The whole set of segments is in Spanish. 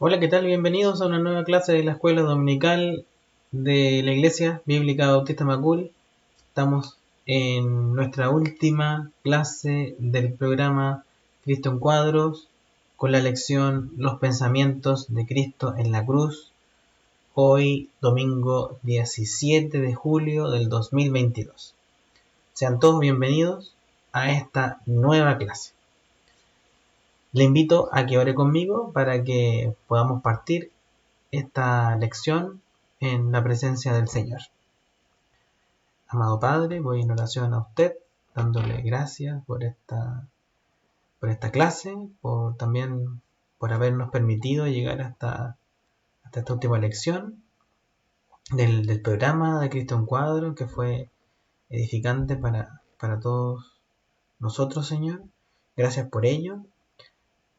Hola, ¿qué tal? Bienvenidos a una nueva clase de la Escuela Dominical de la Iglesia Bíblica Bautista Macul. Estamos en nuestra última clase del programa Cristo en Cuadros, con la lección Los pensamientos de Cristo en la cruz, hoy domingo 17 de julio del 2022. Sean todos bienvenidos a esta nueva clase. Le invito a que ore conmigo para que podamos partir esta lección en la presencia del Señor. Amado Padre, voy en oración a usted, dándole gracias por esta clase, también por habernos permitido llegar hasta esta última lección del programa de Cristo en Cuadro, que fue edificante para todos nosotros, Señor. Gracias por ello.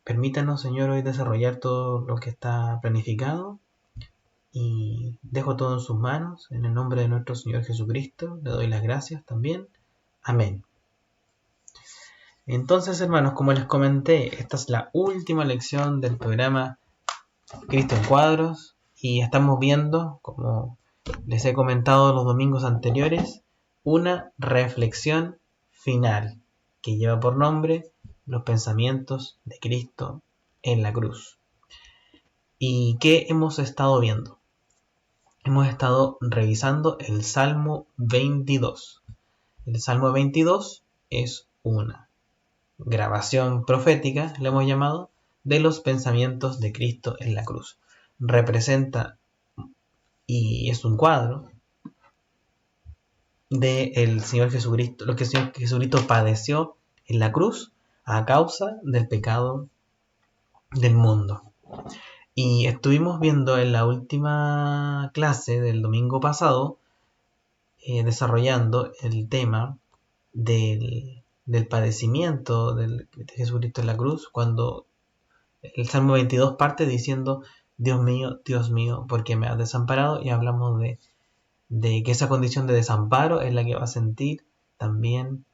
Permítanos, Señor, hoy desarrollar todo lo que está planificado. Y dejo todo en sus manos, en el nombre de nuestro Señor Jesucristo, le doy las gracias también. Amén. Entonces, hermanos, como les comenté, esta es la última lección del programa Cristo en Cuadros y estamos viendo, como les he comentado los domingos anteriores, una reflexión final que lleva por nombre Los pensamientos de Cristo en la cruz. ¿Y qué hemos estado viendo? Hemos estado revisando el Salmo 22. El Salmo 22 es una grabación profética, le hemos llamado, de los pensamientos de Cristo en la cruz. Representa y es un cuadro del Señor Jesucristo, lo que el Señor Jesucristo padeció en la cruz a causa del pecado del mundo. Y estuvimos viendo en la última clase del domingo pasado desarrollando el tema del padecimiento de Jesucristo en la cruz, cuando el Salmo 22 parte diciendo: Dios mío, ¿por qué me has desamparado? Y hablamos de que esa condición de desamparo es la que va a sentir también,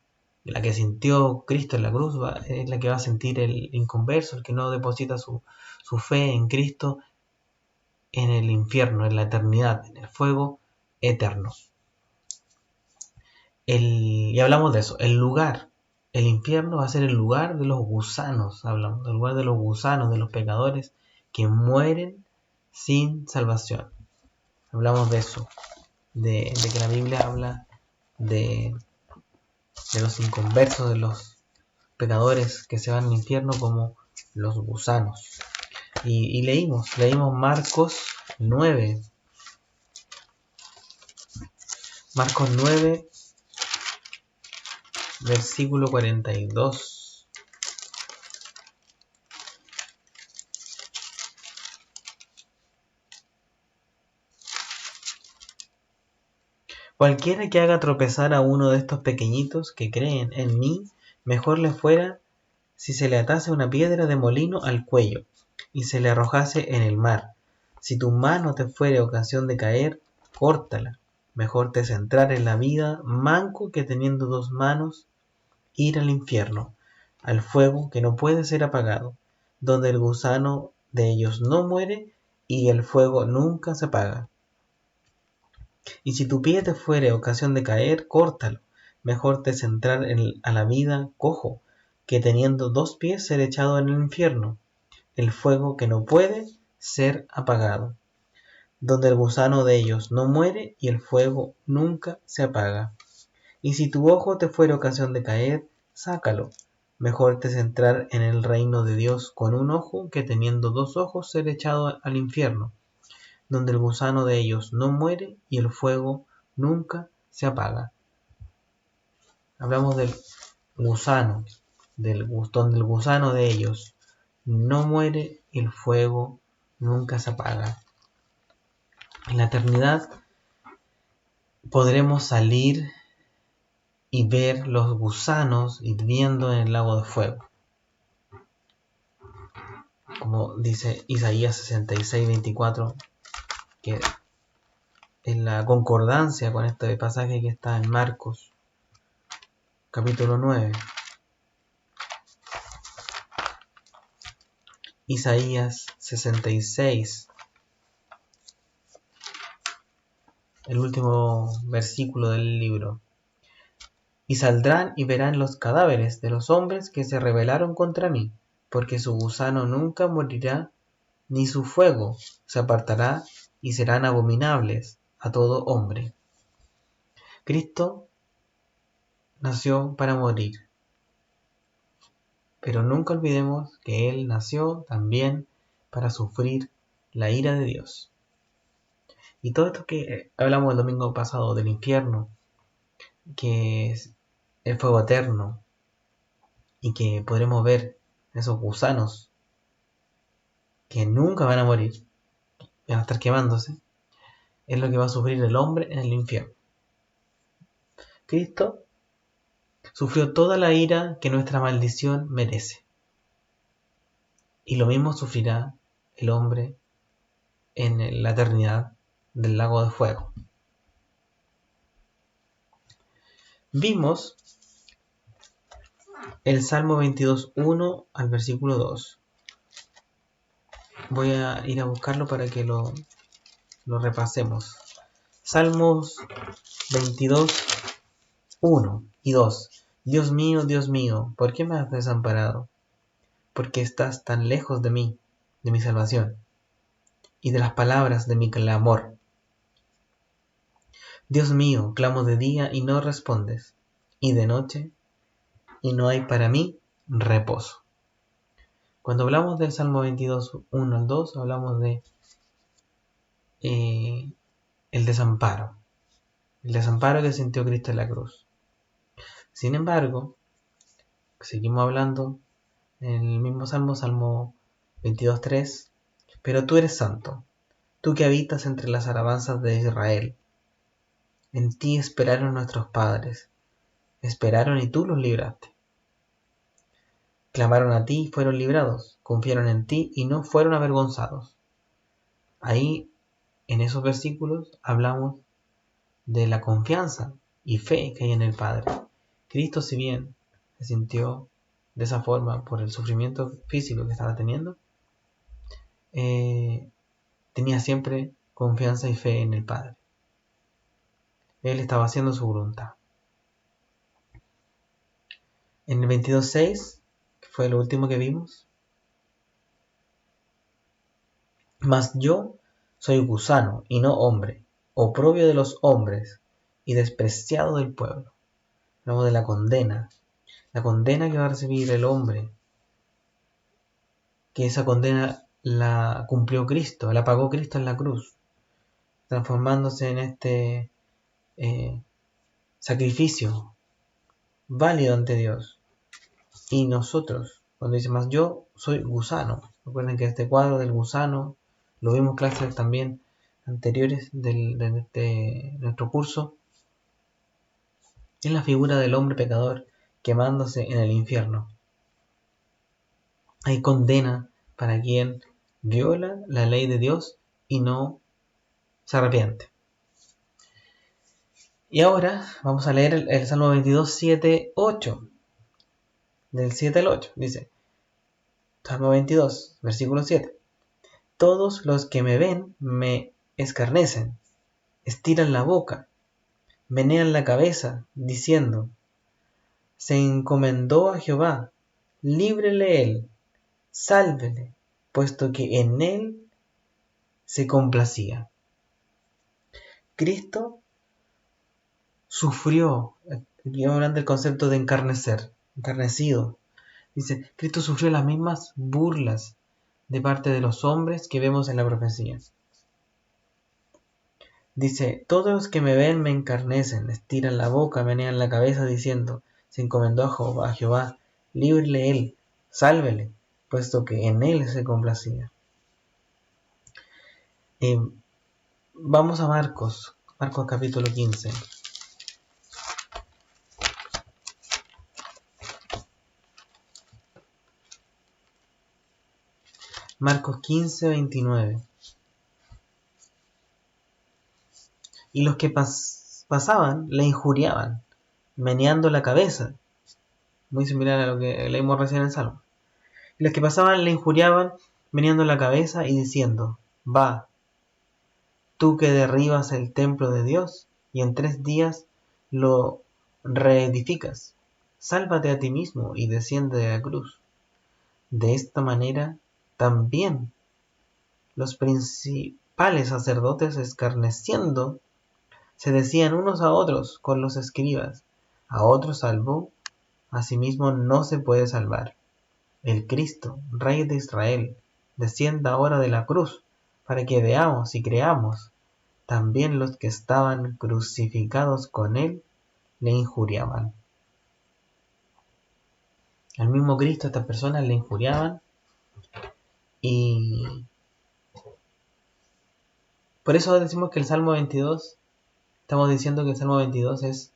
la que sintió Cristo en la cruz, es la que va a sentir el inconverso, el que no deposita su fe en Cristo, en el infierno, en la eternidad, en el fuego eterno. Y hablamos de eso, el lugar, el infierno va a ser el lugar de los gusanos, hablamos del lugar de los gusanos, de los pecadores que mueren sin salvación. Hablamos de eso, de que la Biblia habla de los inconversos, de los pecadores que se van al infierno como los gusanos. Y leímos Marcos 9. Marcos 9, versículo 42. Cualquiera que haga tropezar a uno de estos pequeñitos que creen en mí, mejor le fuera si se le atase una piedra de molino al cuello y se le arrojase en el mar. Si tu mano te fuere ocasión de caer, córtala. Mejor te es entrar en la vida manco que teniendo dos manos ir al infierno, al fuego que no puede ser apagado, donde el gusano de ellos no muere y el fuego nunca se apaga. Y si tu pie te fuere ocasión de caer, córtalo. Mejor te es entrar a la vida cojo, que teniendo dos pies ser echado en el infierno, el fuego que no puede ser apagado, donde el gusano de ellos no muere y el fuego nunca se apaga. Y si tu ojo te fuere ocasión de caer, sácalo. Mejor te es entrar en el reino de Dios con un ojo, que teniendo dos ojos ser echado al infierno, donde el gusano de ellos no muere y el fuego nunca se apaga. Hablamos del gusano, donde el gusano de ellos no muere y el fuego nunca se apaga. En la eternidad podremos salir y ver los gusanos hirviendo en el lago de fuego, como dice Isaías 66:24, que en la concordancia con este pasaje que está en Marcos capítulo 9. Isaías 66, el último versículo del libro. Y saldrán y verán los cadáveres de los hombres que se rebelaron contra mí, porque su gusano nunca morirá, ni su fuego se apartará, y serán abominables a todo hombre. Cristo nació para morir, pero nunca olvidemos que Él nació también para sufrir la ira de Dios. Y todo esto que hablamos el domingo pasado del infierno, que es el fuego eterno, y que podremos ver esos gusanos que nunca van a morir, van a estar quemándose, es lo que va a sufrir el hombre en el infierno. Cristo sufrió toda la ira que nuestra maldición merece. Y lo mismo sufrirá el hombre en la eternidad del lago de fuego. Vimos el Salmo 22, 1 al versículo 2. Voy a ir a buscarlo para que lo repasemos. Salmos 22, 1 y 2. Dios mío, ¿por qué me has desamparado? Porque estás tan lejos de mí, de mi salvación, y de las palabras de mi clamor. Dios mío, clamo de día y no respondes, y de noche, y no hay para mí reposo. Cuando hablamos del Salmo 22, 1 al 2, hablamos de el desamparo que sintió Cristo en la cruz. Sin embargo, seguimos hablando en el mismo Salmo, Salmo 22, 3, pero tú eres santo, tú que habitas entre las alabanzas de Israel. En ti esperaron nuestros padres, esperaron y tú los libraste. Clamaron a ti y fueron librados, confiaron en ti y no fueron avergonzados. Ahí, en esos versículos, hablamos de la confianza y fe que hay en el Padre. Cristo, si bien se sintió de esa forma por el sufrimiento físico que estaba teniendo, tenía siempre confianza y fe en el Padre. Él estaba haciendo su voluntad. En el 22:6, que fue lo último que vimos, mas yo soy gusano y no hombre, oprobio de los hombres y despreciado del pueblo. Hablamos de la condena que va a recibir el hombre, que esa condena la cumplió Cristo, la pagó Cristo en la cruz, transformándose en este sacrificio válido ante Dios. Y nosotros, cuando dice más yo soy gusano, recuerden que este cuadro del gusano lo vimos clases también anteriores de nuestro curso, es la figura del hombre pecador quemándose en el infierno. Hay condena para quien viola la ley de Dios y no se arrepiente. Y ahora vamos a leer el Salmo 22, 7, 8. Del 7 al 8. Dice, Salmo 22, versículo 7. Todos los que me ven me escarnecen, estiran la boca, menean la cabeza, diciendo, se encomendó a Jehová, líbrele él, sálvele, puesto que en él se complacía. Cristo sufrió, aquí hablando del concepto de encarnecer, encarnecido. Dice, Cristo sufrió las mismas burlas de parte de los hombres que vemos en la profecía. Dice, todos los que me ven me encarnecen, estiran la boca, menean la cabeza, diciendo, se encomendó a Jehová, líbrele él, sálvele, puesto que en él se complacía. Vamos a Marcos capítulo 15. Marcos 15, 29. Y los que pasaban le injuriaban, meneando la cabeza. Muy similar a lo que leímos recién en el Salmo. Y los que pasaban le injuriaban meneando la cabeza y diciendo: Va, tú que derribas el templo de Dios y en 3 días lo reedificas, sálvate a ti mismo y desciende de la cruz. De esta manera también los principales sacerdotes, escarneciendo, se decían unos a otros con los escribas: a otros salvó, a sí mismo no se puede salvar. El Cristo, Rey de Israel, descienda ahora de la cruz, para que veamos y creamos. También los que estaban crucificados con él le injuriaban. Al mismo Cristo estas personas le injuriaban, y por eso decimos que el Salmo 22, estamos diciendo que el Salmo 22 es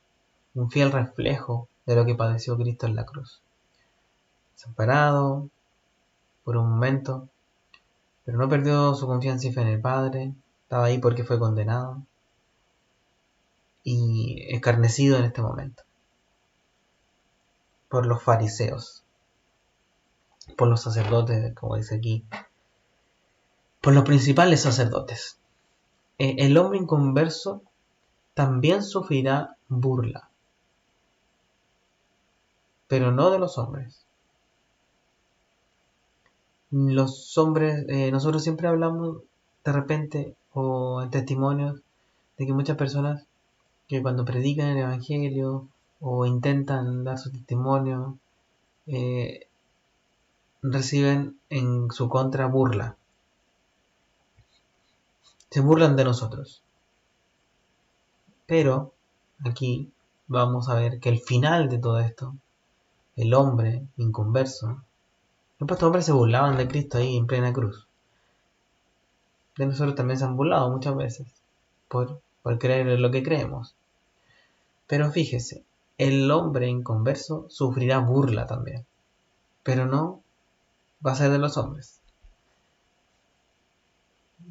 un fiel reflejo de lo que padeció Cristo en la cruz. Desamparado por un momento, pero no perdió su confianza y fe en el Padre. Estaba ahí porque fue condenado y escarnecido en este momento por los fariseos, por los sacerdotes, como dice aquí, por los principales sacerdotes. El hombre inconverso también sufrirá burla, pero no de los hombres. Los hombres, nosotros siempre hablamos de repente o en testimonios de que muchas personas que cuando predican el Evangelio o intentan dar su testimonio, eh, reciben en su contra burla. Se burlan de nosotros. Pero aquí vamos a ver que el final de todo esto, el hombre inconverso, estos hombres se burlaban de Cristo ahí en plena cruz. De nosotros también se han burlado muchas veces por creer en lo que creemos. Pero fíjese, el hombre inconverso sufrirá burla también, pero no va a ser de los hombres.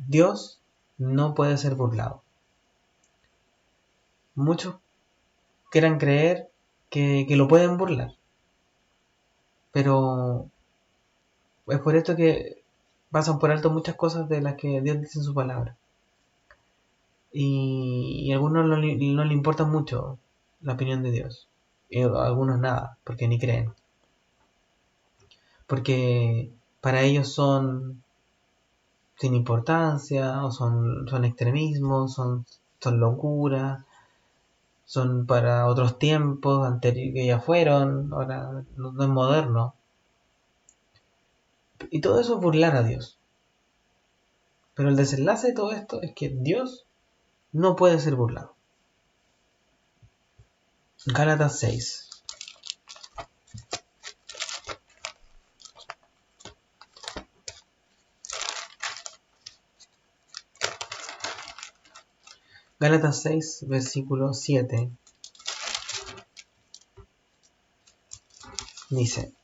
Dios no puede ser burlado. Muchos quieran creer que lo pueden burlar, pero es por esto que pasan por alto muchas cosas de las que Dios dice en su palabra. Y a algunos no le importa mucho la opinión de Dios. Y a algunos nada, porque ni creen. Porque para ellos son sin importancia, o son extremismos, son locuras, son para otros tiempos anteriores que ya fueron, ahora no es moderno. Y todo eso es burlar a Dios. Pero el desenlace de todo esto es que Dios no puede ser burlado. Gálatas 6. Gálatas 6, versículo 7. Dice: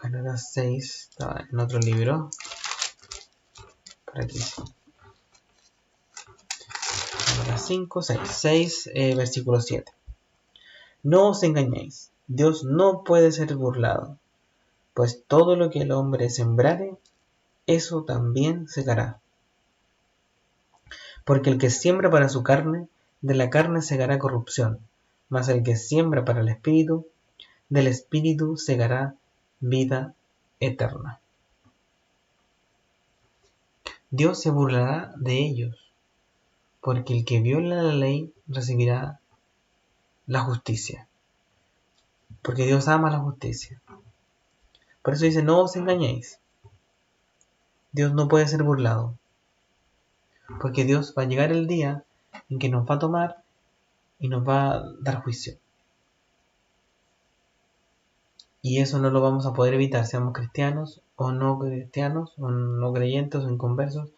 Gálatas 6, estaba en otro libro. Por aquí. Gálatas 5, 6, versículo 7. No os engañéis, Dios no puede ser burlado, pues todo lo que el hombre sembrare, eso también segará. Porque el que siembra para su carne, de la carne segará corrupción, mas el que siembra para el Espíritu, del Espíritu segará vida eterna. Dios se burlará de ellos, porque el que viola la ley recibirá la justicia, porque Dios ama la justicia. Por eso dice: no os engañéis, Dios no puede ser burlado, porque Dios va a llegar el día en que nos va a tomar y nos va a dar juicio. Y eso no lo vamos a poder evitar, seamos cristianos, o no creyentes o inconversos.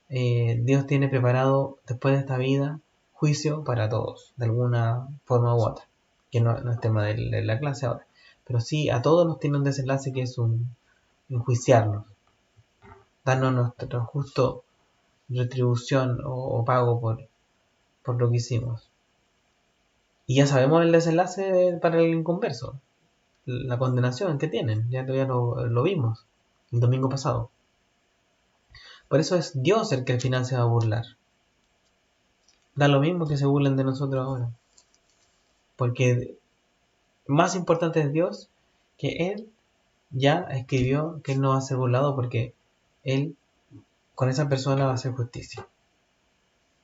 Dios tiene preparado después de esta vida juicio para todos, de alguna forma u otra, que no es tema de la clase ahora, pero sí a todos nos tiene un desenlace que es un enjuiciarnos, darnos nuestra justo retribución o pago por lo que hicimos. Y ya sabemos el desenlace para el inconverso, la condenación que tienen, ya lo vimos el domingo pasado. Por eso es Dios el que al final se va a burlar. Da lo mismo que se burlen de nosotros ahora. Porque más importante es Dios, que Él ya escribió que Él no va a ser burlado porque Él con esa persona va a hacer justicia.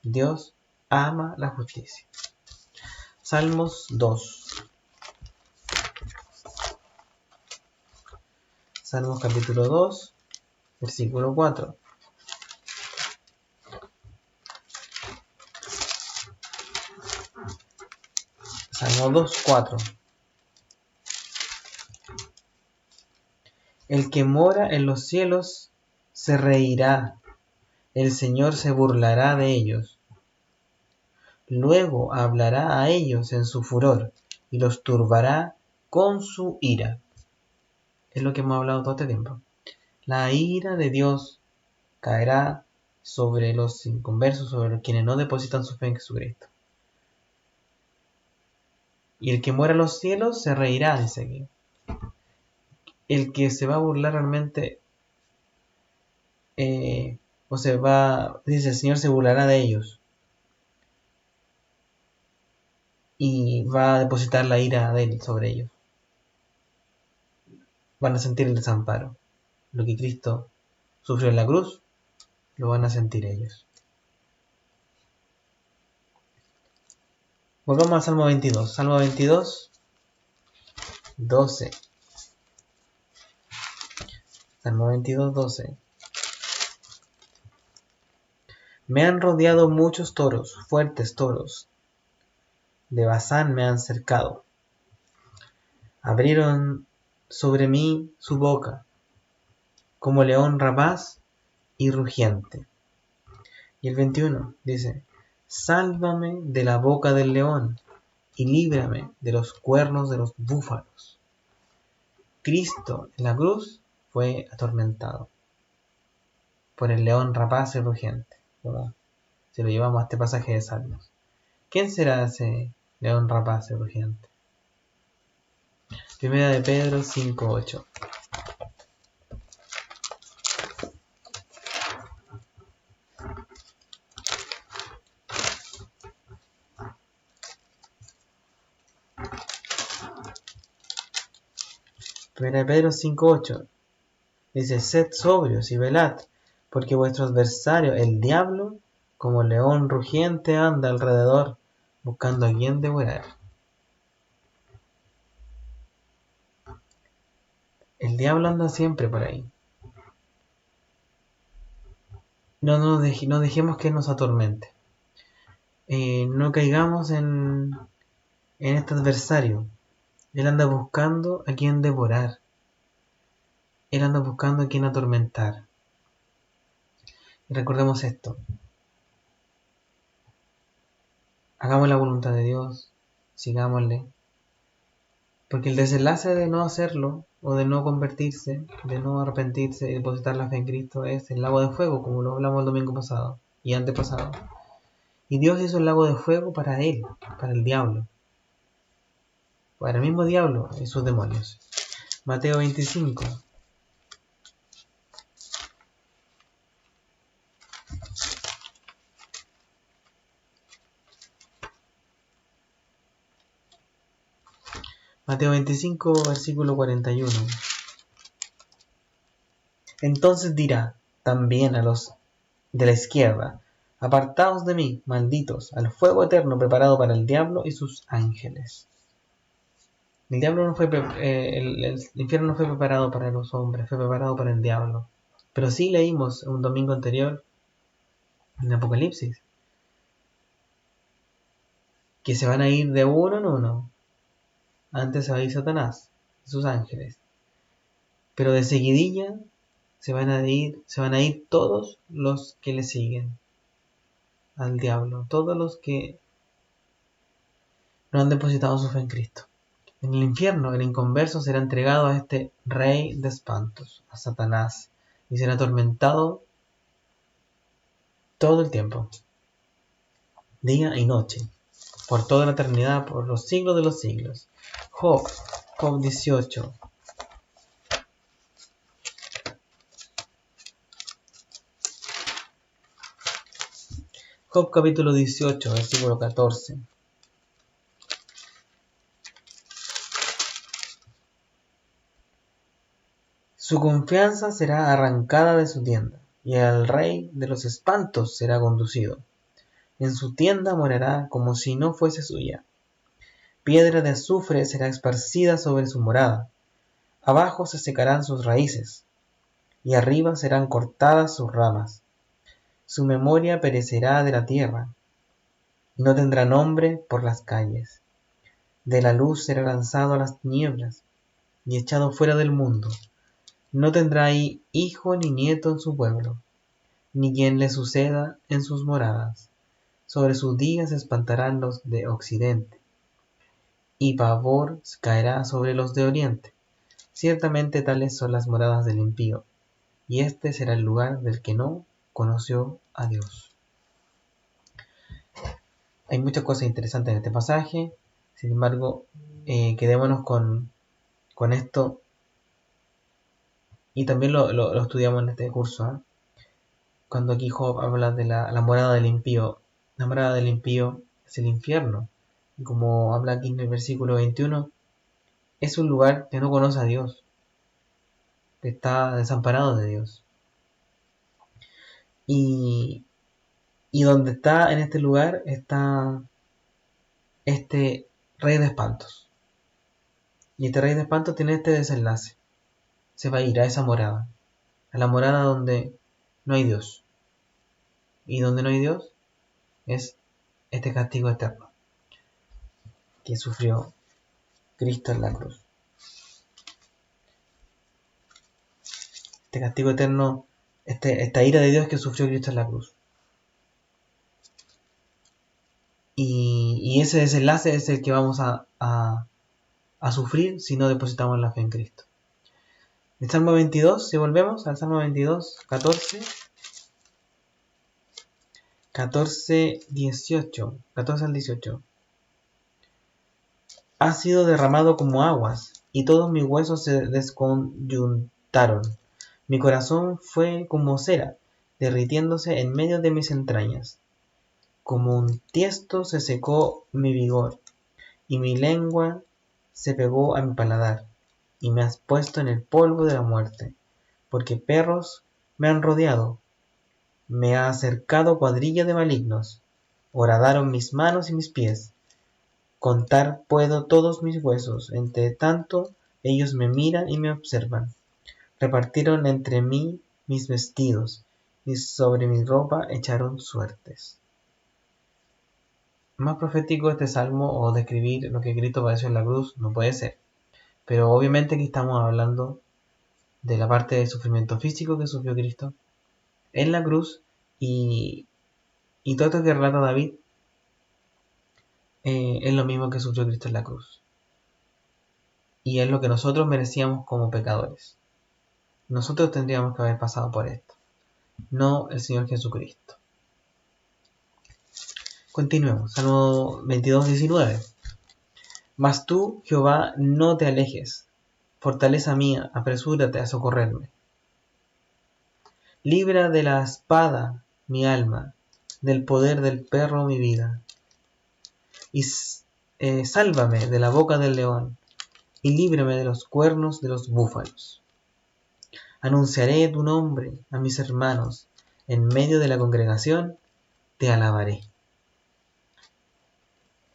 Dios ama la justicia. Salmos 2. Salmos capítulo 2, versículo 4. Salmo 2, 4. El que mora en los cielos se reirá, el Señor se burlará de ellos. Luego hablará a ellos en su furor y los turbará con su ira. Es lo que hemos hablado todo este tiempo. La ira de Dios caerá sobre los inconversos, sobre quienes no depositan su fe en Jesucristo. Y el que muera en los cielos se reirá, dice aquí. El que se va a burlar realmente, dice el Señor se burlará de ellos. Y va a depositar la ira de Él sobre ellos. Van a sentir el desamparo. Lo que Cristo sufrió en la cruz, lo van a sentir ellos. Volvamos al Salmo 22. Salmo 22, 12. Salmo 22, 12. Me han rodeado muchos toros, fuertes toros. De Basán me han cercado. Abrieron sobre mí su boca, como león rapaz y rugiente. Y el 21 dice, sálvame de la boca del león y líbrame de los cuernos de los búfalos. Cristo en la cruz fue atormentado por el león rapaz y rugiente, como si lo llevamos a este pasaje de Salmos. ¿Quién será ese león rapaz y rugiente? Primera de Pedro 5:8. Primera de Pedro 5:8 dice, sed sobrios y velad, porque vuestro adversario, el diablo, como león rugiente anda alrededor, buscando a quien devorar. El diablo anda siempre por ahí. No dejemos que nos atormente. No caigamos en este adversario. Él anda buscando a quien devorar. Él anda buscando a quien atormentar. Y recordemos esto. Hagamos la voluntad de Dios. Sigámosle. Porque el desenlace de no hacerlo, o de no convertirse, de no arrepentirse y depositar la fe en Cristo, es el lago de fuego, como lo hablamos el domingo pasado y antepasado. Y Dios hizo el lago de fuego para él, para el diablo. Para el mismo diablo y sus demonios. Mateo 25. Mateo 25, versículo 41. Entonces dirá también a los de la izquierda, apartaos de mí, malditos, al fuego eterno preparado para el diablo y sus ángeles. El diablo no fue, el infierno no fue preparado para los hombres, fue preparado para el diablo. Pero sí leímos un domingo anterior, en Apocalipsis, que se van a ir de uno en uno. Antes se va a ir Satanás y sus ángeles. Pero de seguidilla se van a ir todos los que le siguen al diablo, todos los que no han depositado su fe en Cristo. En el infierno, el inconverso será entregado a este rey de espantos, a Satanás, y será atormentado todo el tiempo, día y noche. por toda la eternidad, por los siglos de los siglos. Job 18. Job capítulo 18, versículo 14. Su confianza será arrancada de su tienda, y al rey de los espantos será conducido. En su tienda morará como si no fuese suya. Piedra de azufre será esparcida sobre su morada. Abajo se secarán sus raíces, y arriba serán cortadas sus ramas. Su memoria perecerá de la tierra, y no tendrá nombre por las calles. De la luz será lanzado a las tinieblas, y echado fuera del mundo. No tendrá ahí hijo ni nieto en su pueblo, ni quien le suceda en sus moradas. Sobre sus días se espantarán los de occidente, y pavor caerá sobre los de oriente. Ciertamente tales son las moradas del impío, y este será el lugar del que no conoció a Dios. Hay muchas cosas interesantes en este pasaje, sin embargo, quedémonos con esto, y también lo estudiamos en este curso, ¿eh? Cuando aquí Job habla de la morada del impío. La morada del impío es el infierno. Y como habla aquí en el versículo 21, es un lugar que no conoce a Dios, que está desamparado de Dios. Y donde está en este lugar está este rey de espantos. Y este rey de espantos tiene este desenlace. Se va a ir a esa morada. A la morada donde no hay Dios. Y donde no hay Dios es este castigo eterno que sufrió Cristo en la cruz. Este castigo eterno, esta ira de Dios que sufrió Cristo en la cruz. Y ese desenlace es el que vamos a sufrir si no depositamos la fe en Cristo. El Salmo 22, si volvemos al Salmo 22, 14, 18, 14 al 18. Ha sido derramado como aguas, y todos mis huesos se desconyuntaron. Mi corazón fue como cera, derritiéndose en medio de mis entrañas. Como un tiesto se secó mi vigor, y mi lengua se pegó a mi paladar, y me has puesto en el polvo de la muerte, porque perros me han rodeado, me ha acercado cuadrilla de malignos, horadaron mis manos y mis pies. Contar puedo todos mis huesos, entre tanto ellos me miran y me observan. Repartieron entre mí mis vestidos, y sobre mi ropa echaron suertes. Más profético este salmo o describir lo que Cristo padeció en la cruz no puede ser. Pero obviamente aquí estamos hablando de la parte del sufrimiento físico que sufrió Cristo en la cruz y todo esto que relata David es lo mismo que sufrió Cristo en la cruz. Y es lo que nosotros merecíamos como pecadores. Nosotros tendríamos que haber pasado por esto, no el Señor Jesucristo. Continuemos, Salmo 22, 19. Mas tú, Jehová, no te alejes, fortaleza mía, apresúrate a socorrerme. Libra de la espada mi alma, del poder del perro mi vida. Y sálvame de la boca del león, y líbrame de los cuernos de los búfalos. Anunciaré tu nombre a mis hermanos, en medio de la congregación te alabaré.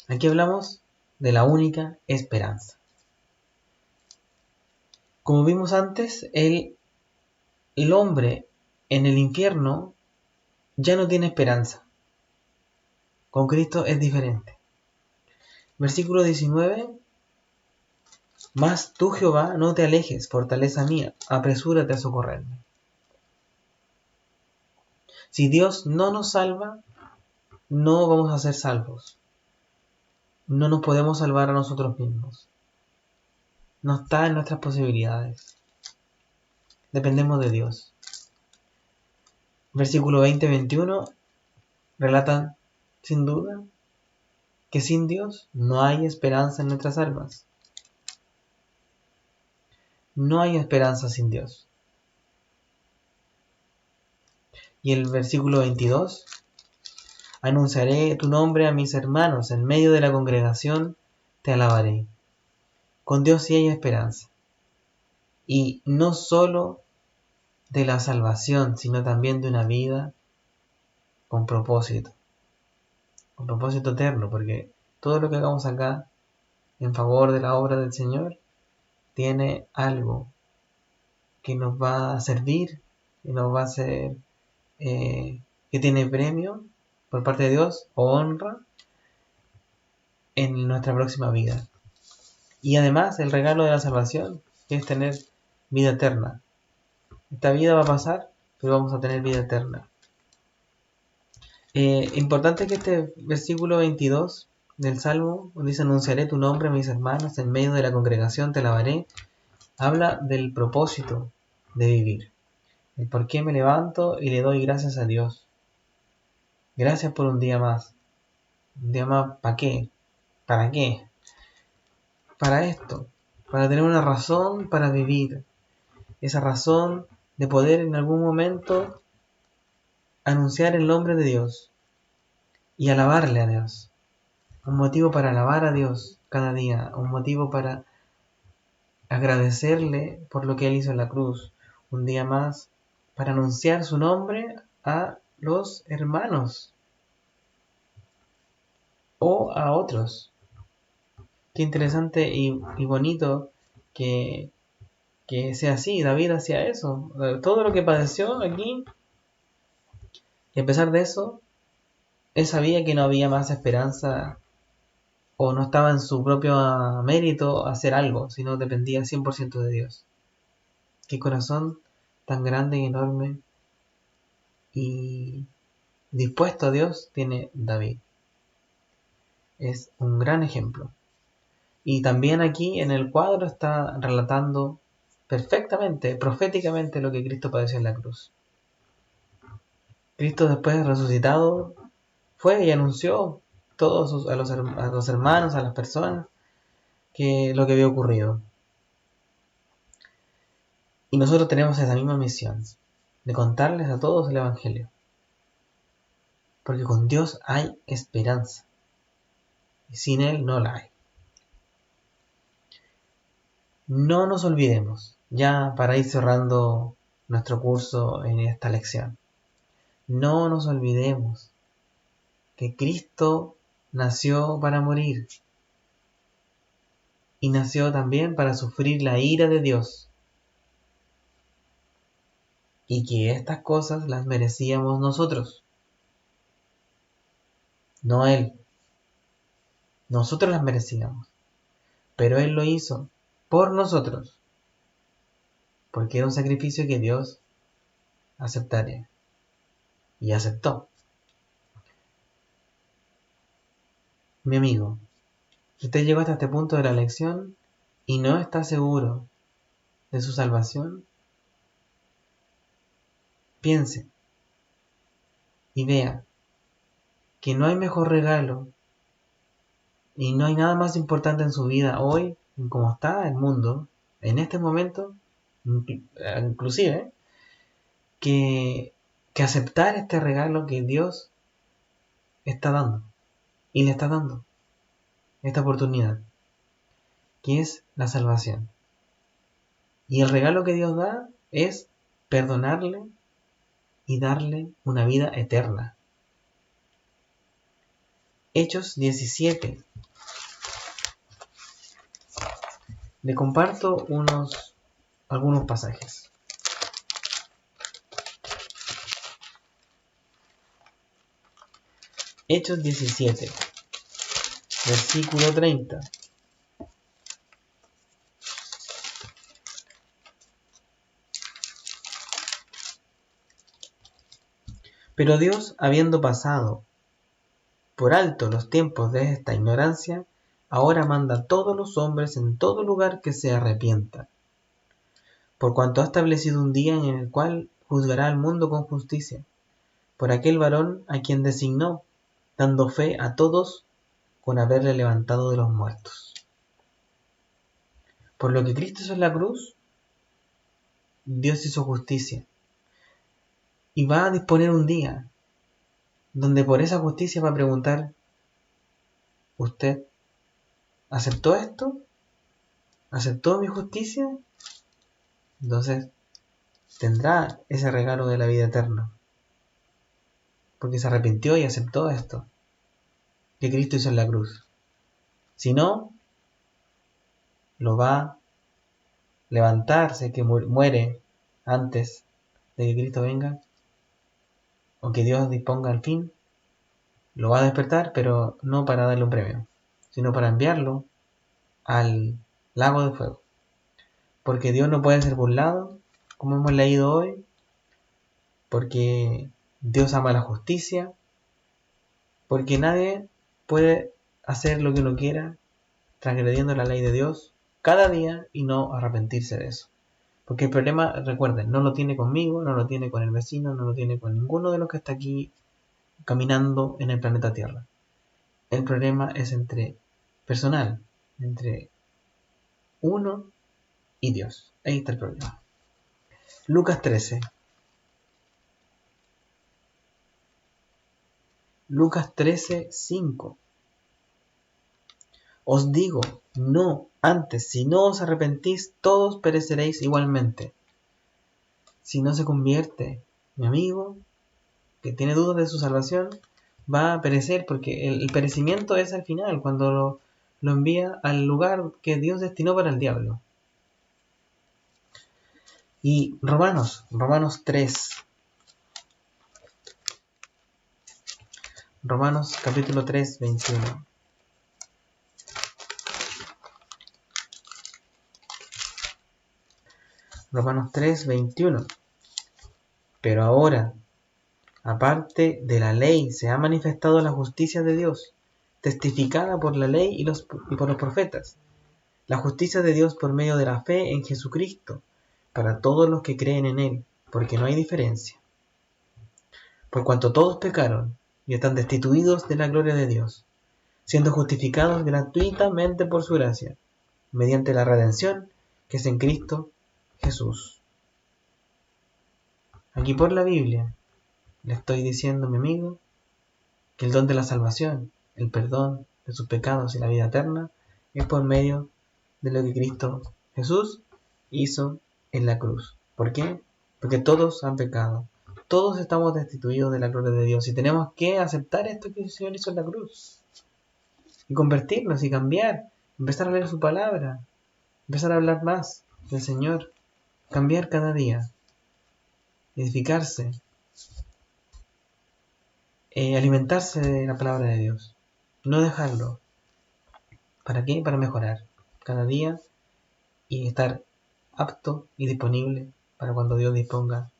Aquí hablamos de la única esperanza. Como vimos antes, el hombre en el infierno ya no tiene esperanza. Con Cristo es diferente. Versículo 19. Mas tú, Jehová, no te alejes, fortaleza mía, apresúrate a socorrerme. Si Dios no nos salva, no vamos a ser salvos. No nos podemos salvar a nosotros mismos. No está en nuestras posibilidades. Dependemos de Dios. Versículo 20-21 relatan, sin duda, que sin Dios no hay esperanza en nuestras almas. No hay esperanza sin Dios. Y el versículo 22, anunciaré tu nombre a mis hermanos, en medio de la congregación te alabaré. Con Dios sí hay esperanza. Y no solo de la salvación, sino también de una vida con propósito eterno, porque todo lo que hagamos acá en favor de la obra del Señor tiene algo que nos va a servir, que nos va a hacer, que tiene premio por parte de Dios o honra en nuestra próxima vida. Y además el regalo de la salvación, que es tener vida eterna. Esta vida va a pasar, pero vamos a tener vida eterna. Importante que este versículo 22 del Salmo dice: anunciaré tu nombre a mis hermanos, en medio de la congregación te alabaré. Habla del propósito de vivir, el por qué me levanto y le doy gracias a Dios. Gracias por un día más. Un día más, ¿para qué? ¿Para qué? Para esto, para tener una razón para vivir. Esa razón de poder en algún momento anunciar el nombre de Dios y alabarle a Dios. Un motivo para alabar a Dios cada día, un motivo para agradecerle por lo que Él hizo en la cruz. Un día más para anunciar su nombre a los hermanos o a otros. Qué interesante y bonito que sea así. David hacía eso. Todo lo que padeció aquí, y a pesar de eso, él sabía que no había más esperanza o no estaba en su propio mérito hacer algo, sino dependía 100% de Dios. Qué corazón tan grande y enorme y dispuesto a Dios tiene David. Es un gran ejemplo. Y también aquí en el cuadro está relatando perfectamente, proféticamente, lo que Cristo padeció en la cruz. Cristo, después resucitado, fue y anunció a los hermanos, a las personas, que lo que había ocurrido. Y nosotros tenemos esa misma misión, de contarles a todos el Evangelio. Porque con Dios hay esperanza. Y sin Él no la hay. No nos olvidemos, ya para ir cerrando nuestro curso en esta lección, no nos olvidemos que Cristo nació para morir y nació también para sufrir la ira de Dios, y que estas cosas las merecíamos nosotros, no Él. Nosotros las merecíamos, pero Él lo hizo por nosotros, porque era un sacrificio que Dios aceptaría y aceptó. Mi amigo, si usted llegó hasta este punto de la lección y no está seguro de su salvación, piense y vea que no hay mejor regalo y no hay nada más importante en su vida hoy, en cómo está el mundo, en este momento, inclusive, que aceptar este regalo que Dios está dando y le está dando esta oportunidad, que es la salvación. Y el regalo que Dios da es perdonarle y darle una vida eterna. Hechos 17. Le comparto algunos pasajes. Hechos 17, versículo 30. Pero Dios, habiendo pasado por alto los tiempos de esta ignorancia, ahora manda a todos los hombres en todo lugar que se arrepientan, por cuanto ha establecido un día en el cual juzgará al mundo con justicia, por aquel varón a quien designó, dando fe a todos con haberle levantado de los muertos. Por lo que Cristo hizo en la cruz, Dios hizo justicia. Y va a disponer un día donde por esa justicia va a preguntar: ¿usted aceptó esto? ¿Aceptó mi justicia? Entonces tendrá ese regalo de la vida eterna, porque se arrepintió y aceptó esto que Cristo hizo en la cruz. Si no, lo va a levantarse, que muere antes de que Cristo venga, o que Dios disponga al fin, lo va a despertar, pero no para darle un premio, sino para enviarlo al lago de fuego. Porque Dios no puede ser burlado, como hemos leído hoy, porque Dios ama la justicia, porque nadie puede hacer lo que uno quiera transgrediendo la ley de Dios cada día y no arrepentirse de eso. Porque el problema, recuerden, no lo tiene conmigo, no lo tiene con el vecino, no lo tiene con ninguno de los que está aquí caminando en el planeta Tierra. El problema es personal, entre uno y Dios. Ahí está el problema. Lucas 13. Lucas 13:5. Os digo, no, antes, si no os arrepentís, todos pereceréis igualmente. Si no se convierte, mi amigo, que tiene dudas de su salvación, va a perecer, porque el perecimiento es al final, cuando lo envía al lugar que Dios destinó para el diablo. Y Romanos 3. Romanos capítulo 3, 21. Romanos 3, 21. Pero ahora, aparte de la ley, se ha manifestado la justicia de Dios, testificada por la ley y por los profetas. La justicia de Dios por medio de la fe en Jesucristo, para todos los que creen en Él, porque no hay diferencia. Por cuanto todos pecaron y están destituidos de la gloria de Dios, siendo justificados gratuitamente por su gracia, mediante la redención que es en Cristo Jesús. Aquí por la Biblia le estoy diciendo a mi amigo que el don de la salvación, el perdón de sus pecados y la vida eterna es por medio de lo que Cristo Jesús hizo en la cruz. ¿Por qué? Porque todos han pecado. Todos estamos destituidos de la gloria de Dios y tenemos que aceptar esto que el Señor hizo en la cruz y convertirnos y cambiar, empezar a leer su palabra, empezar a hablar más del Señor, cambiar cada día, edificarse, alimentarse de la palabra de Dios, no dejarlo. ¿Para qué? Para mejorar cada día y estar apto y disponible para cuando Dios disponga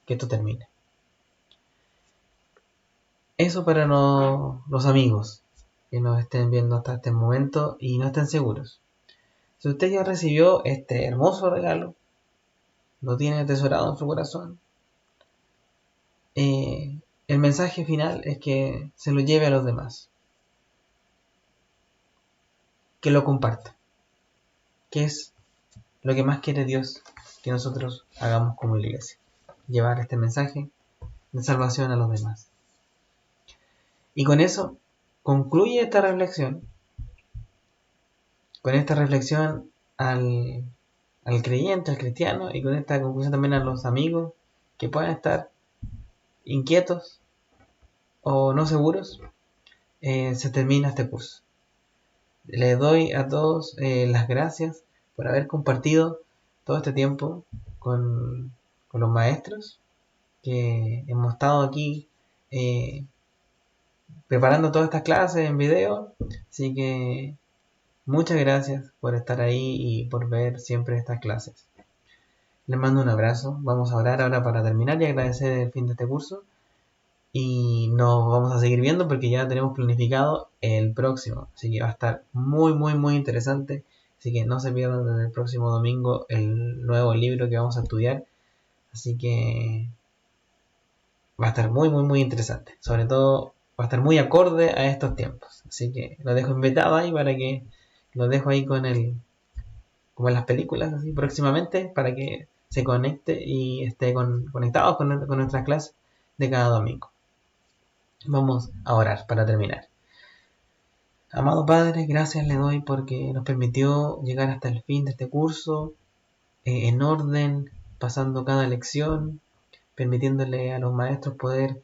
que esto termine. Eso para los amigos que nos estén viendo hasta este momento y no estén seguros. Si usted ya recibió este hermoso regalo, lo tiene atesorado en su corazón, el mensaje final es que se lo lleve a los demás, que lo comparta, que es lo que más quiere Dios que nosotros hagamos como iglesia, llevar este mensaje de salvación a los demás. Y con eso concluye esta reflexión, con esta reflexión al creyente, al cristiano, y con esta conclusión también a los amigos que puedan estar inquietos o no seguros, se termina este curso. Les doy a todos las gracias por haber compartido todo este tiempo con los maestros que hemos estado aquí preparando todas estas clases en video. Así que muchas gracias por estar ahí y por ver siempre estas clases. Les mando un abrazo. Vamos a orar ahora para terminar y agradecer el fin de este curso. Y nos vamos a seguir viendo porque ya tenemos planificado el próximo. Así que va a estar muy, muy, muy interesante. Así que no se pierdan en el próximo domingo el nuevo libro que vamos a estudiar. Así que va a estar muy, muy, muy interesante. Sobre todo va a estar muy acorde a estos tiempos. Así que lo dejo invitado ahí para que lo dejo ahí como en las películas, así próximamente, para que se conecte y esté conectados con nuestras clases de cada domingo. Vamos a orar para terminar. Amado Padre, gracias le doy porque nos permitió llegar hasta el fin de este curso, en orden, pasando cada lección, permitiéndole a los maestros poder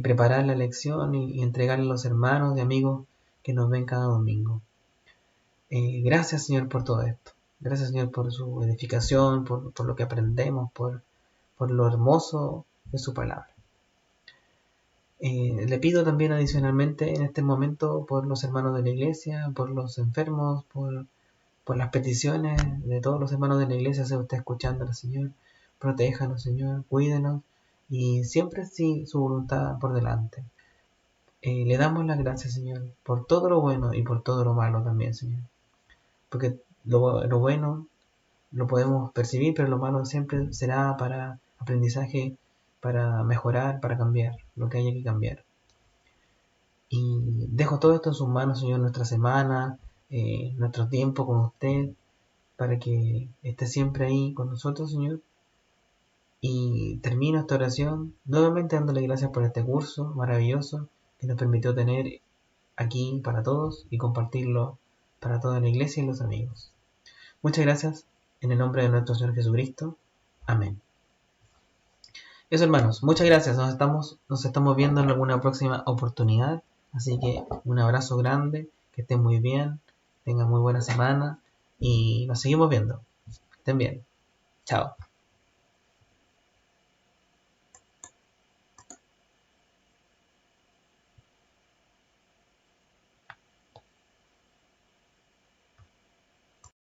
preparar la lección y entregarle a los hermanos y amigos que nos ven cada domingo. Gracias, Señor, por todo esto. Gracias, Señor, por su edificación, por lo que aprendemos, por lo hermoso de su palabra. Le pido también adicionalmente en este momento por los hermanos de la iglesia, por los enfermos, por las peticiones de todos los hermanos de la iglesia. Sea usted escuchándonos, Señor. Protéjanos, Señor. Cuídenos. Y siempre sí su voluntad por delante. Le damos las gracias, Señor, por todo lo bueno y por todo lo malo también, Señor. Porque lo bueno lo podemos percibir, pero lo malo siempre será para aprendizaje, para mejorar, para cambiar lo que haya que cambiar. Y dejo todo esto en sus manos, Señor, nuestra semana, nuestro tiempo con usted, para que esté siempre ahí con nosotros, Señor. Y termino esta oración nuevamente dándole gracias por este curso maravilloso que nos permitió tener aquí para todos y compartirlo para toda la iglesia y los amigos. Muchas gracias en el nombre de nuestro Señor Jesucristo. Amén. Eso, hermanos, muchas gracias. Nos estamos viendo en alguna próxima oportunidad. Así que un abrazo grande, que estén muy bien, tengan muy buena semana y nos seguimos viendo. Que estén bien. Chao.